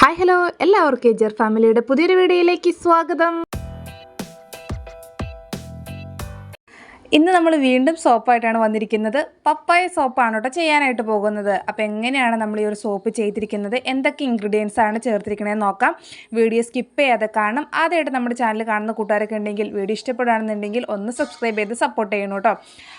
Hi hello എല്ലാവർക്കും എജർ ഫാമിലിയുടെ പുതിയൊരു വീഡിയോയിലേക്ക് സ്വാഗതം. ഇന്ന് നമ്മൾ വീണ്ടും സോപ്പായിട്ടാണ് വന്നിരിക്കുന്നത്. പപ്പായ സോപ്പാണ് കേട്ടോ ചെയ്യാനായിട്ട് പോകുന്നത്. അപ്പോൾ എങ്ങനെയാണ് നമ്മൾ ഈ ഒരു സോപ്പ് ചെയ്തിരിക്കുന്നത്, എന്തൊക്കെ ഇൻഗ്രീഡിയൻസ് ആണ് ചേർത്തിരിക്കണതെന്ന് നോക്കാം. വീഡിയോ സ്കിപ്പ് ചെയ്യാതെ കാണണം. ആദ്യമായിട്ട് നമ്മുടെ ചാനൽ കാണുന്ന കൂട്ടുകാരൊക്കെ ഉണ്ടെങ്കിൽ വീഡിയോ ഇഷ്ടപ്പെടുകയാണെന്നുണ്ടെങ്കിൽ ഒന്ന് സബ്സ്ക്രൈബ് ചെയ്ത് സപ്പോർട്ട് ചെയ്യണം കേട്ടോ.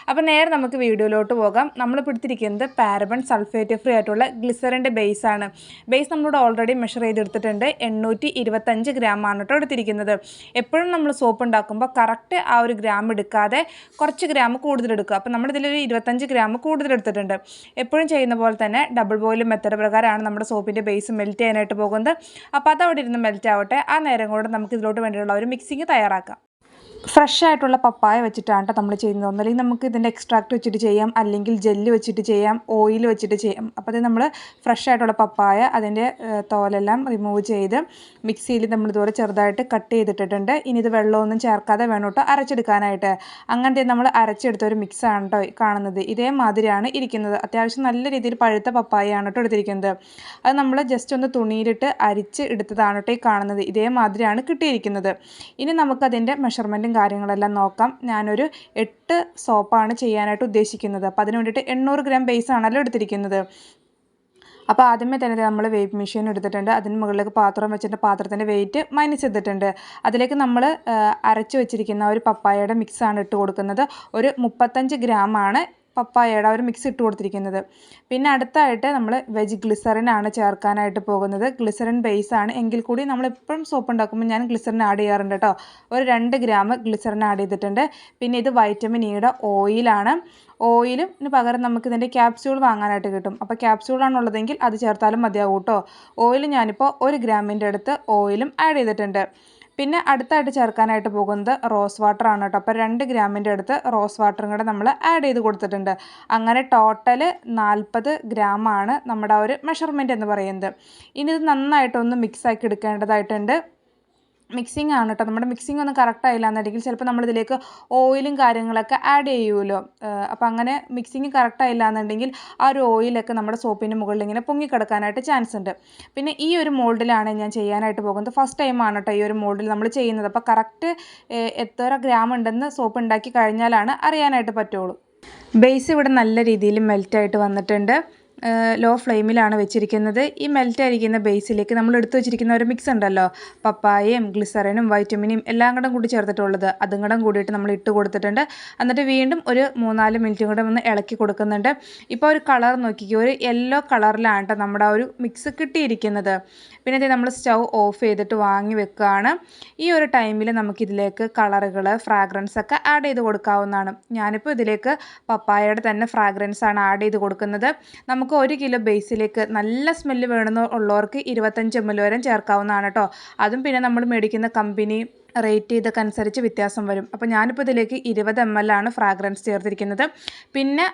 അപ്പോൾ നേരെ നമുക്ക് വീഡിയോയിലോട്ട് പോകാം. നമ്മൾ എടുത്തിരിക്കുന്നത് പാരബൺ സൾഫേറ്റ് ഫ്രീ ആയിട്ടുള്ള ഗ്ലിസറിൻ്റെ ബേസാണ്. ബേസ് നമ്മളിവിടെ ഓൾറെഡി മെഷർ ചെയ്തെടുത്തിട്ടുണ്ട്. 825 ഗ്രാമാണ് കേട്ടോ എടുത്തിരിക്കുന്നത്. എപ്പോഴും നമ്മൾ സോപ്പ് ഉണ്ടാക്കുമ്പോൾ കറക്റ്റ് ആ ഒരു ഗ്രാം എടുക്കാതെ കുറച്ച് ഗ്രാം കൂടുതലെടുക്കുക. അപ്പോൾ നമ്മളിതിലൊരു 25 ഗ്രാം കൂടുതലെടുത്തിട്ടുണ്ട്. എപ്പോഴും ചെയ്യുന്ന പോലെ തന്നെ ഡബിൾ ബോയിൽ മെത്തേഡ് പ്രകാരമാണ് നമ്മുടെ സോപ്പിൻ്റെ ബേസ് മെൽറ്റ് ചെയ്യാനായിട്ട് പോകുന്നത്. അപ്പോൾ അതവിടെ ഇരുന്ന് മെൽറ്റ് ആവട്ടെ. ആ നേരം കൊണ്ട് നമുക്ക് ഇതിലോട്ട് വേണ്ടിയുള്ള ഒരു മിക്സിങ് തയ്യാറാക്കാം. ഫ്രഷ് ആയിട്ടുള്ള പപ്പായ വെച്ചിട്ടാണ് കേട്ടോ നമ്മൾ ചെയ്യുന്നത്. ഒന്നല്ലെങ്കിൽ നമുക്ക് ഇതിൻ്റെ എക്സ്ട്രാക്റ്റ് വെച്ചിട്ട് ചെയ്യാം, അല്ലെങ്കിൽ ജെല്ല് വെച്ചിട്ട് ചെയ്യാം, ഓയിൽ വെച്ചിട്ട് ചെയ്യാം. അപ്പോൾ അത് നമ്മൾ ഫ്രഷ് ആയിട്ടുള്ള പപ്പായ അതിൻ്റെ തോലെല്ലാം റിമൂവ് ചെയ്ത് മിക്സിയിൽ നമ്മളിതുപോലെ ചെറുതായിട്ട് കട്ട് ചെയ്തിട്ടിട്ടുണ്ട്. ഇനി ഇത് വെള്ളമൊന്നും ചേർക്കാതെ വേണം കേട്ടോ അരച്ചെടുക്കാനായിട്ട്. അങ്ങനത്തെ നമ്മൾ അരച്ചെടുത്ത ഒരു മിക്സാണ് കേട്ടോ കാണുന്നത്. ഇതേമാതിരിയാണ് ഇരിക്കുന്നത്. അത്യാവശ്യം നല്ല രീതിയിൽ പഴുത്ത പപ്പായയാണ് കേട്ടോ എടുത്തിരിക്കുന്നത്. അത് നമ്മൾ ജസ്റ്റ് ഒന്ന് തുണിയിലിട്ട് അരിച്ച് എടുത്തതാണ് കേട്ടോ ഈ കാണുന്നത്. ഇതേമാതിരിയാണ് കിട്ടിയിരിക്കുന്നത്. ഇനി നമുക്കതിൻ്റെ മെഷർമെൻറ്റും കാര്യങ്ങളെല്ലാം നോക്കാം. ഞാനൊരു 8 സോപ്പാണ് ചെയ്യാനായിട്ട് ഉദ്ദേശിക്കുന്നത്. അപ്പോൾ അതിന് വേണ്ടിയിട്ട് 800 ഗ്രാം ബേസാണല്ലോ എടുത്തിരിക്കുന്നത്. അപ്പോൾ ആദ്യമേ തന്നെ നമ്മൾ വെയ്റ്റ് മെഷീൻ എടുത്തിട്ടുണ്ട്. അതിന് മുകളിലേക്ക് പാത്രം വെച്ചിട്ട് പാത്രത്തിൻ്റെ വെയിറ്റ് മൈനസ് ചെയ്തിട്ടുണ്ട്. അതിലേക്ക് നമ്മൾ അരച്ച് വെച്ചിരിക്കുന്ന ഒരു പപ്പായയുടെ മിക്സാണ് ഇട്ട് കൊടുക്കുന്നത്. ഒരു 35 ഗ്രാമാണ് പപ്പായയുടെ ഒരു മിക്സ് ഇട്ട് കൊടുത്തിരിക്കുന്നത്. പിന്നെ അടുത്തായിട്ട് നമ്മൾ വെജ് ഗ്ലിസറിനാണ് ചേർക്കാനായിട്ട് പോകുന്നത്. ഗ്ലിസറിൻ ബേസാണ് എങ്കിൽ കൂടി നമ്മളെപ്പോഴും സോപ്പ് ഉണ്ടാക്കുമ്പോൾ ഞാൻ ഗ്ലിസറിൻ ആഡ് ചെയ്യാറുണ്ട് കേട്ടോ. ഒരു 2 ഗ്രാം ഗ്ലിസറിൻ ആഡ് ചെയ്തിട്ടുണ്ട്. പിന്നെ ഇത് വൈറ്റമിൻ ഇയുടെ ഓയിലാണ്. ഓയിലിന് പകരം നമുക്ക് ഇതിൻ്റെ ക്യാപ്സ്യൂൾ വാങ്ങാനായിട്ട് കിട്ടും. അപ്പോൾ ക്യാപ്സ്യൂളാണുള്ളതെങ്കിൽ അത് ചേർത്താലും മതിയാവും കേട്ടോ. ഓയിൽ ഞാനിപ്പോൾ 1 ഗ്രാമിൻ്റെ അടുത്ത് ഓയിലും ആഡ് ചെയ്തിട്ടുണ്ട്. പിന്നെ അടുത്തായിട്ട് ചേർക്കാനായിട്ട് പോകുന്നത് റോസ് വാട്ടർ ആണ് കേട്ടോ. അപ്പോൾ 2 ഗ്രാമിൻ്റെ അടുത്ത് റോസ് വാട്ടറും കൂടെ നമ്മൾ ആഡ് ചെയ്ത് കൊടുത്തിട്ടുണ്ട്. അങ്ങനെ ടോട്ടൽ 40 ഗ്രാമാണ് നമ്മുടെ ഒരു മെഷർമെൻറ്റ് എന്ന് പറയുന്നത്. ഇനി ഇത് നന്നായിട്ടൊന്ന് മിക്സാക്കി എടുക്കേണ്ടതായിട്ടുണ്ട്. മിക്സിംഗ് ആണ് കേട്ടോ. നമ്മുടെ മിക്സിംഗ് ഒന്നും കറക്റ്റ് ആയില്ല എന്നുണ്ടെങ്കിൽ ചിലപ്പോൾ നമ്മളിതിലേക്ക് ഓയിലും കാര്യങ്ങളൊക്കെ ആഡ് ചെയ്യുമല്ലോ. അപ്പോൾ അങ്ങനെ മിക്സിംഗ് കറക്റ്റ് ആയില്ല എന്നുണ്ടെങ്കിൽ ആ ഒരു ഓയിലൊക്കെ നമ്മുടെ സോപ്പിൻ്റെ മുകളിൽ ഇങ്ങനെ പൊങ്ങിക്കിടക്കാനായിട്ട് ചാൻസ് ഉണ്ട്. പിന്നെ ഈ ഒരു മോൾഡിലാണ് ഞാൻ ചെയ്യാനായിട്ട് പോകുന്നത്. ഫസ്റ്റ് ടൈമാണ് കേട്ടോ ഈ ഒരു മോൾഡിൽ നമ്മൾ ചെയ്യുന്നത്. അപ്പോൾ കറക്റ്റ് എത്ര ഗ്രാം ഉണ്ടെന്ന് സോപ്പ് ഉണ്ടാക്കി കഴിഞ്ഞാലാണ് അറിയാനായിട്ട് പറ്റുള്ളൂ. ബേസ് ഇവിടെ നല്ല രീതിയിൽ മെൽറ്റായിട്ട് വന്നിട്ടുണ്ട്. ലോ ഫ്ലെയിമിലാണ് വെച്ചിരിക്കുന്നത്. ഈ മെൽറ്റായിരിക്കുന്ന ബേസിലേക്ക് നമ്മൾ എടുത്തു വെച്ചിരിക്കുന്ന ഒരു മിക്സ് ഉണ്ടല്ലോ, പപ്പായയും ഗ്ലിസറിനും വൈറ്റമിനും എല്ലാം കൂടി ചേർത്തിട്ടുള്ളത്, അതും കൂടിയിട്ട് നമ്മൾ ഇട്ട് കൊടുത്തിട്ടുണ്ട്. എന്നിട്ട് വീണ്ടും ഒരു 3-4 മിനിറ്റും കൂടെ ഒന്ന് ഇളക്കി കൊടുക്കുന്നുണ്ട്. ഇപ്പോൾ ഒരു കളർ നോക്കിക്കോ, ഒരു യെല്ലോ കളറിലാണ് കേട്ടോ നമ്മുടെ ആ ഒരു മിക്സ് കിട്ടിയിരിക്കുന്നത്. പിന്നെ ഇത് നമ്മൾ സ്റ്റൗ ഓഫ് ചെയ്തിട്ട് വാങ്ങി വെക്കുകയാണ്. ഈ ഒരു ടൈമിൽ നമുക്കിതിലേക്ക് കളറുകൾ, ഫ്രാഗ്രൻസ് ഒക്കെ ആഡ് ചെയ്ത് കൊടുക്കാവുന്നതാണ്. ഞാനിപ്പോൾ ഇതിലേക്ക് പപ്പായയുടെ തന്നെ ഫ്രാഗ്രൻസ് ആണ് ആഡ് ചെയ്ത് കൊടുക്കുന്നത്. നമുക്ക് 1 കിലോ ബേസിലേക്ക് നല്ല സ്മെല്ല് വേണമെന്ന് ഉള്ളവർക്ക് 25 ml വരെ ചേർക്കാവുന്നതാണ് കേട്ടോ. അതും പിന്നെ നമ്മൾ മേടിക്കുന്ന കമ്പനി റേറ്റ് ചെയ്തൊക്കെ അനുസരിച്ച് വ്യത്യാസം വരും. അപ്പോൾ ഞാനിപ്പോൾ ഇതിലേക്ക് 20 ml ആണ് ഫ്രാഗ്രൻസ് ചേർത്തിരിക്കുന്നത്. പിന്നെ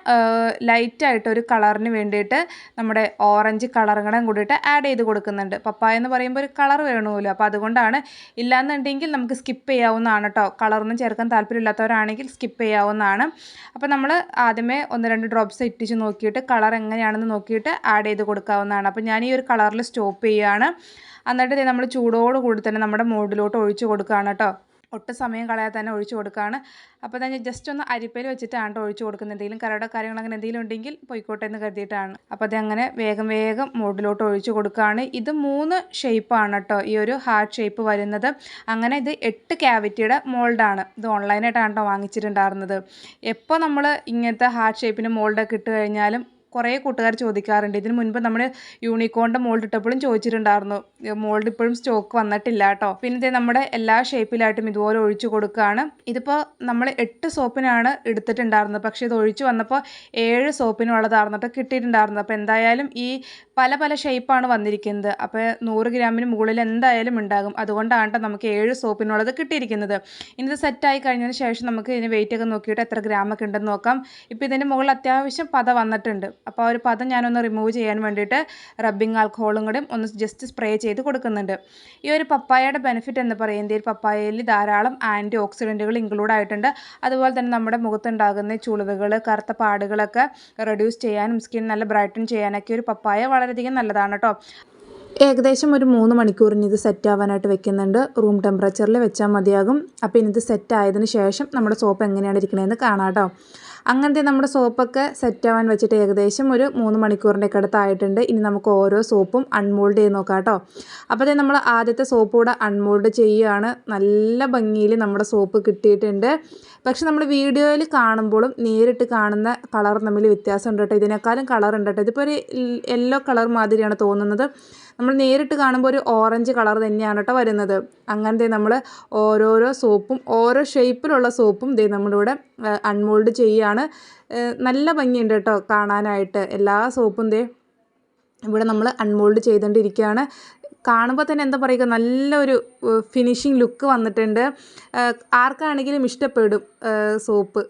ലൈറ്റായിട്ടൊരു കളറിന് വേണ്ടിയിട്ട് നമ്മുടെ ഓറഞ്ച് കളറും കൂടിയിട്ട് ആഡ് ചെയ്ത് കൊടുക്കുന്നുണ്ട്. പപ്പായ എന്ന് പറയുമ്പോൾ ഒരു കളർ വേണമല്ലോ, അപ്പോൾ അതുകൊണ്ടാണ്. ഇല്ലാന്നുണ്ടെങ്കിൽ നമുക്ക് സ്കിപ്പ് ചെയ്യാവുന്നതാണ് കേട്ടോ. കളറൊന്നും ചേർക്കാൻ താല്പര്യമില്ലാത്തവരാണെങ്കിൽ സ്കിപ്പ് ചെയ്യാവുന്നതാണ്. അപ്പോൾ നമ്മൾ ആദ്യമേ 1-2 ഡ്രോപ്സ് ഇട്ടിച്ച് നോക്കിയിട്ട് കളർ എങ്ങനെയാണെന്ന് നോക്കിയിട്ട് ആഡ് ചെയ്ത് കൊടുക്കാവുന്നതാണ്. അപ്പോൾ ഞാൻ ഈ ഒരു കളറിൽ സ്റ്റോപ്പ് ചെയ്യുകയാണ്. എന്നിട്ട് നമ്മൾ ചൂടോട് കൂടി തന്നെ നമ്മുടെ മോൾഡിലോട്ട് ഒഴിച്ച് കൊടുക്കുകയാണ് കേട്ടോ. ഒട്ടും സമയം കളയാതെ തന്നെ ഒഴിച്ച് കൊടുക്കുകയാണ്. അപ്പോൾ ഞാൻ ജസ്റ്റ് ഒന്ന് അരിപ്പയിൽ വെച്ചിട്ടാണ് കേട്ടോ ഒഴിച്ച് കൊടുക്കുന്നത്. എന്തെങ്കിലും കരയുടെ കാര്യങ്ങൾ അങ്ങനെ എന്തെങ്കിലും ഉണ്ടെങ്കിൽ പോയിക്കോട്ടെ എന്ന് കരുതിയിട്ടാണ്. അപ്പോൾ അതങ്ങനെ വേഗം മോൾഡിലോട്ട് ഒഴിച്ച് കൊടുക്കുകയാണ്. ഇത് 3 ഷേപ്പാണ് കേട്ടോ ഈ ഒരു ഹാർട്ട് ഷേപ്പ് വരുന്നത്. അങ്ങനെ ഇത് 8 ക്യാവിറ്റിയുടെ മോൾഡാണ്. ഇത് ഓൺലൈനായിട്ടാണ് കേട്ടോ വാങ്ങിച്ചിട്ടുണ്ടായിരുന്നത്. എപ്പോൾ നമ്മൾ ഇങ്ങനത്തെ ഹാർട്ട് ഷേപ്പിന് മോൾഡൊക്കെ ഇട്ട് കഴിഞ്ഞാലും കുറേ കൂട്ടുകാർ ചോദിക്കാറുണ്ട്. ഇതിന് മുൻപ് നമ്മൾ യൂണിക്കോണിൻ്റെ മോൾഡ് ഇട്ടപ്പോഴും ചോദിച്ചിട്ടുണ്ടായിരുന്നു. മോൾഡ് ഇപ്പോഴും സ്റ്റോക്ക് വന്നിട്ടില്ല കേട്ടോ. പിന്നെ ഇത് നമ്മുടെ എല്ലാ ഷേപ്പിലായിട്ടും ഇതുപോലെ ഒഴിച്ചു കൊടുക്കുകയാണ്. ഇതിപ്പോൾ നമ്മൾ 8 സോപ്പിനാണ് എടുത്തിട്ടുണ്ടായിരുന്നത്. പക്ഷേ ഇത് ഒഴിച്ചു വന്നപ്പോൾ 7 സോപ്പിനുള്ളതായിരുന്നിട്ട് കിട്ടിയിട്ടുണ്ടായിരുന്നത്. അപ്പോൾ എന്തായാലും ഈ പല ഷേപ്പാണ് വന്നിരിക്കുന്നത്. അപ്പോൾ 100 ഗ്രാമിന് മുകളിൽ എന്തായാലും ഉണ്ടാകും. അതുകൊണ്ടാണ് കേട്ടോ നമുക്ക് 7 സോപ്പിനുള്ളത് കിട്ടിയിരിക്കുന്നത്. ഇനി ഇത് സെറ്റായി കഴിഞ്ഞതിന് ശേഷം നമുക്ക് ഇതിന് വെയിറ്റ് ഒക്കെ നോക്കിയിട്ട് എത്ര ഗ്രാമൊക്കെ ഉണ്ടെന്ന് നോക്കാം. ഇപ്പോൾ ഇതിൻ്റെ മുകളിൽ അത്യാവശ്യം പത വന്നിട്ടുണ്ട്. അപ്പോൾ ആ ഒരു പദം ഞാനൊന്ന് റിമൂവ് ചെയ്യാൻ വേണ്ടിയിട്ട് റബ്ബിംഗ് ആൽക്കഹോളും കൂടി ഒന്ന് ജസ്റ്റ് സ്പ്രേ ചെയ്ത് കൊടുക്കുന്നുണ്ട്. ഈ ഒരു പപ്പായയുടെ ബെനിഫിറ്റ് എന്ന് പറയുന്നത് ഈ പപ്പായയിൽ ധാരാളം ആൻറ്റി ഓക്സിഡൻറ്റുകൾ ഇൻക്ലൂഡ് ആയിട്ടുണ്ട്. അതുപോലെ തന്നെ നമ്മുടെ മുഖത്തുണ്ടാകുന്ന ചുളിവുകൾ, കറുത്ത പാടുകളൊക്കെ റെഡ്യൂസ് ചെയ്യാനും സ്കിൻ നല്ല ബ്രൈറ്റൻ ചെയ്യാനൊക്കെ ഒരു പപ്പായ വളരെയധികം നല്ലതാണ് കേട്ടോ. ഏകദേശം ഒരു 3 മണിക്കൂറിന് ഇത് സെറ്റ് ആവാനായിട്ട് വെക്കുന്നുണ്ട്. റൂം ടെമ്പറേച്ചറിൽ വെച്ചാൽ മതിയാകും. അപ്പോൾ ഇനി ഇത് സെറ്റ് ആയതിന് ശേഷം നമ്മുടെ സോപ്പ് എങ്ങനെയാണ് ഇരിക്കണതെന്ന് കാണാം കേട്ടോ. അങ്ങനത്തെ നമ്മുടെ സോപ്പൊക്കെ സെറ്റ് ആവാൻ വെച്ചിട്ട് ഏകദേശം ഒരു 3 മണിക്കൂറിൻ്റെ ഒക്കെ അടുത്തായിട്ടുണ്ട്. ഇനി നമുക്ക് ഓരോ സോപ്പും അൺമോൾഡ് ചെയ്ത് നോക്കാം കേട്ടോ. അപ്പോൾ നമ്മൾ ആദ്യത്തെ സോപ്പ് കൂടെ അൺമോൾഡ് ചെയ്യുകയാണ്. നല്ല ഭംഗിയിൽ നമ്മുടെ സോപ്പ് കിട്ടിയിട്ടുണ്ട്. പക്ഷെ നമ്മൾ വീഡിയോയിൽ കാണുമ്പോഴും നേരിട്ട് കാണുന്ന കളർ തമ്മിൽ വ്യത്യാസമുണ്ട് കേട്ടോ. ഇതിനേക്കാളും കളർ ഉണ്ട് കേട്ടോ. ഇതിപ്പോൾ ഒരു യെല്ലോ കളർ മാതിരിയാണ് തോന്നുന്നത്. നമ്മൾ നേരിട്ട് കാണുമ്പോൾ ഒരു ഓറഞ്ച് കളർ തന്നെയാണ് കേട്ടോ വരുന്നത്. അങ്ങനത്തെ നമ്മൾ ഓരോരോ സോപ്പും ഓരോ ഷേപ്പിലുള്ള സോപ്പും നമ്മളിവിടെ അൺമോൾഡ് ചെയ്യുകയാണ്. നല്ല ഭംഗിയുണ്ട് കേട്ടോ കാണാനായിട്ട്. എല്ലാ സോപ്പും ഇവിടെ നമ്മൾ അൺമോൾഡ് ചെയ്തുകൊണ്ടിരിക്കുകയാണ്. കാണുമ്പോൾ തന്നെ എന്താ പറയുക, നല്ലൊരു ഫിനിഷിങ് ലുക്ക് വന്നിട്ടുണ്ട്. ആർക്കാണെങ്കിലും ഇഷ്ടപ്പെടും സോപ്പ്.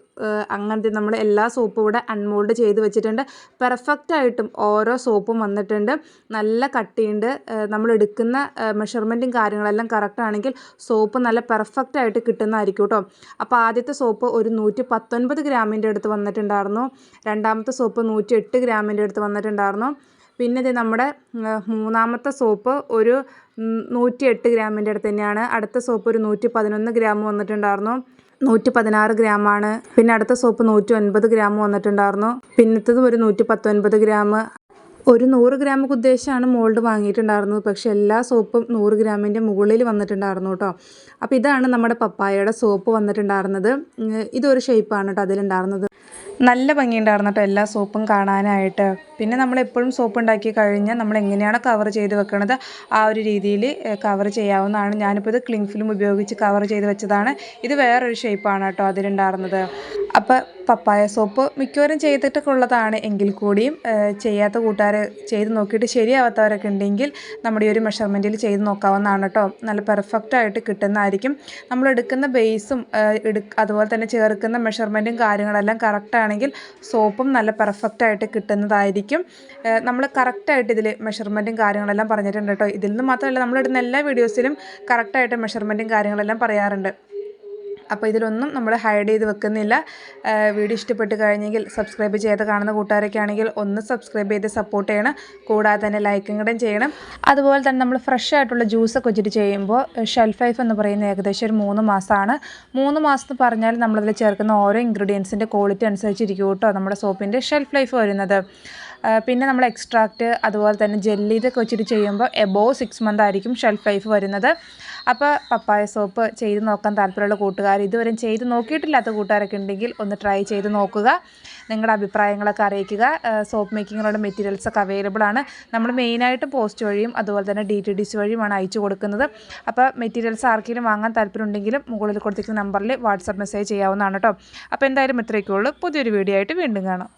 അങ്ങനത്തെ നമ്മൾ എല്ലാ സോപ്പും ഇവിടെ അൺമോൾഡ് ചെയ്ത് വെച്ചിട്ടുണ്ട്. പെർഫെക്റ്റായിട്ടും ഓരോ സോപ്പും വന്നിട്ടുണ്ട്. നല്ല കട്ടിയുണ്ട്. നമ്മൾ എടുക്കുന്ന മെഷർമെൻറ്റും കാര്യങ്ങളെല്ലാം കറക്റ്റ് ആണെങ്കിൽ സോപ്പ് നല്ല പെർഫെക്റ്റായിട്ട് കിട്ടുന്നതായിരിക്കും കേട്ടോ. അപ്പോൾ ആദ്യത്തെ സോപ്പ് ഒരു 119 ഗ്രാമിൻ്റെ അടുത്ത് വന്നിട്ടുണ്ടായിരുന്നു. രണ്ടാമത്തെ സോപ്പ് 108 ഗ്രാമിൻ്റെ അടുത്ത് വന്നിട്ടുണ്ടായിരുന്നു. പിന്നെ ഇത് നമ്മുടെ മൂന്നാമത്തെ സോപ്പ് ഒരു 108 ഗ്രാമിൻ്റെ അടുത്ത് തന്നെയാണ്. അടുത്ത സോപ്പ് ഒരു 111 ഗ്രാം വന്നിട്ടുണ്ടായിരുന്നു. 116 ഗ്രാമാണ്. പിന്നെ അടുത്ത സോപ്പ് 109 ഗ്രാം വന്നിട്ടുണ്ടായിരുന്നു. പിന്നത്തതും ഒരു 119 ഗ്രാം. ഒരു 100 ഗ്രാമൊക്കെ ഉദ്ദേശിച്ചാണ് മോൾഡ് വാങ്ങിയിട്ടുണ്ടായിരുന്നത്. പക്ഷേ എല്ലാ സോപ്പും 100 ഗ്രാമിൻ്റെ മുകളിൽ വന്നിട്ടുണ്ടായിരുന്നു കേട്ടോ. അപ്പോൾ ഇതാണ് നമ്മുടെ പപ്പായയുടെ സോപ്പ് വന്നിട്ടുണ്ടായിരുന്നത്. ഇതൊരു ഷേപ്പാണ് കേട്ടോ അതിലുണ്ടായിരുന്നത്. നല്ല ഭംഗിയുണ്ടായിരുന്നു കേട്ടോ എല്ലാ സോപ്പും കാണാനായിട്ട്. പിന്നെ നമ്മളെപ്പോഴും സോപ്പ് ഉണ്ടാക്കി കഴിഞ്ഞാൽ നമ്മൾ എങ്ങനെയാണ് കവർ ചെയ്ത് വെക്കുന്നത് ആ ഒരു രീതിയിൽ കവർ ചെയ്യാവുന്നതാണ്. ഞാനിപ്പോൾ ഇത് ക്ലിംഗ് ഫിലിം ഉപയോഗിച്ച് കവർ ചെയ്ത് വെച്ചതാണ്. ഇത് വേറൊരു ഷേപ്പാണ് കേട്ടോ അതിലുണ്ടായിരുന്നത്. അപ്പോൾ പപ്പായ സോപ്പ് മിക്കവരും ചെയ്തിട്ടൊക്കെ ഉള്ളതാണ്. എങ്കിൽ കൂടിയും ചെയ്യാത്ത കൂട്ടുകാർ ചെയ്ത് നോക്കിയിട്ട് ശരിയാവാത്തവരൊക്കെ ഉണ്ടെങ്കിൽ നമ്മുടെ ഈ ഒരു മെഷർമെൻറ്റിൽ ചെയ്ത് നോക്കാവുന്നതാണ് കേട്ടോ. നല്ല പെർഫെക്റ്റായിട്ട് കിട്ടുന്നതായിരിക്കും. നമ്മൾ എടുക്കുന്ന ബേസും അതുപോലെ തന്നെ ചേർക്കുന്ന മെഷർമെൻറ്റും കാര്യങ്ങളെല്ലാം കറക്റ്റാണെങ്കിൽ സോപ്പും നല്ല പെർഫെക്റ്റായിട്ട് കിട്ടുന്നതായിരിക്കും. നമ്മൾ കറക്റ്റായിട്ട് ഇതിൽ മെഷർമെൻറ്റും കാര്യങ്ങളെല്ലാം പറഞ്ഞിട്ടുണ്ട് കേട്ടോ. ഇതിൽ നിന്ന് മാത്രമല്ല നമ്മളിടുന്ന എല്ലാ വീഡിയോസിലും കറക്റ്റായിട്ട് മെഷർമെൻറ്റും കാര്യങ്ങളെല്ലാം പറയാറുണ്ട്. അപ്പോൾ ഇതിലൊന്നും നമ്മൾ ഹൈഡ് ചെയ്ത് വെക്കുന്നില്ല. വീഡിയോ ഇഷ്ടപ്പെട്ട് കഴിഞ്ഞെങ്കിൽ സബ്സ്ക്രൈബ് ചെയ്ത് കാണുന്ന കൂട്ടുകാരൊക്കെ ആണെങ്കിൽ ഒന്ന് സബ്സ്ക്രൈബ് ചെയ്ത് സപ്പോർട്ട് ചെയ്യണം. കൂടാതെ തന്നെ ലൈക്കും കൂടെ ചെയ്യണം. അതുപോലെ തന്നെ നമ്മൾ ഫ്രഷ് ആയിട്ടുള്ള ജ്യൂസൊക്കെ വെച്ചിട്ട് ചെയ്യുമ്പോൾ ഷെൽഫ് ലൈഫ് എന്ന് പറയുന്നത് ഏകദേശം ഒരു 3 മാസമാണ്. 3 മാസം പറഞ്ഞാൽ നമ്മളതിൽ ചേർക്കുന്ന ഓരോ ഇൻഗ്രീഡിയൻസിൻ്റെ ക്വാളിറ്റി അനുസരിച്ചിരിക്കും കേട്ടോ നമ്മുടെ സോപ്പിൻ്റെ ഷെൽഫ് ലൈഫ് വരുന്നത്. പിന്നെ നമ്മൾ എക്സ്ട്രാക്റ്റ് അതുപോലെ തന്നെ ജെല്ലി ഇതൊക്കെ വെച്ചിട്ട് ചെയ്യുമ്പോൾ എബോവ് 6 മന്ത് ആയിരിക്കും ഷെൽഫ് ലൈഫ് വരുന്നത്. അപ്പോൾ പപ്പായ സോപ്പ് ചെയ്ത് നോക്കാൻ താല്പര്യമുള്ള കൂട്ടുകാർ, ഇതുവരെ ചെയ്ത് നോക്കിയിട്ടില്ലാത്ത കൂട്ടുകാരൊക്കെ ഉണ്ടെങ്കിൽ ഒന്ന് ട്രൈ ചെയ്ത് നോക്കുക. നിങ്ങളുടെ അഭിപ്രായങ്ങളൊക്കെ അറിയിക്കുക. സോപ്പ് മേക്കിങ്ങിനുള്ള മെറ്റീരിയൽസൊക്കെ അവൈലബിൾ ആണ്. നമ്മൾ മെയിനായിട്ട് പോസ്റ്റ് വഴിയും അതുപോലെ തന്നെ DTDC വഴിയുമാണ് അയച്ചു കൊടുക്കുന്നത്. അപ്പോൾ മെറ്റീരിയൽസ് ആർക്കെങ്കിലും വാങ്ങാൻ താല്പര്യമുണ്ടെങ്കിലും മുകളിൽ കൊടുത്തിരിക്കുന്ന നമ്പറിൽ വാട്സപ്പ് മെസ്സേജ് ചെയ്യാവുന്നതാണ് കേട്ടോ. അപ്പോൾ എന്തായാലും ഇത്രയൊക്കെ ഉള്ളൂ. പുതിയൊരു വീഡിയോ ആയിട്ട് വീണ്ടും കാണാം.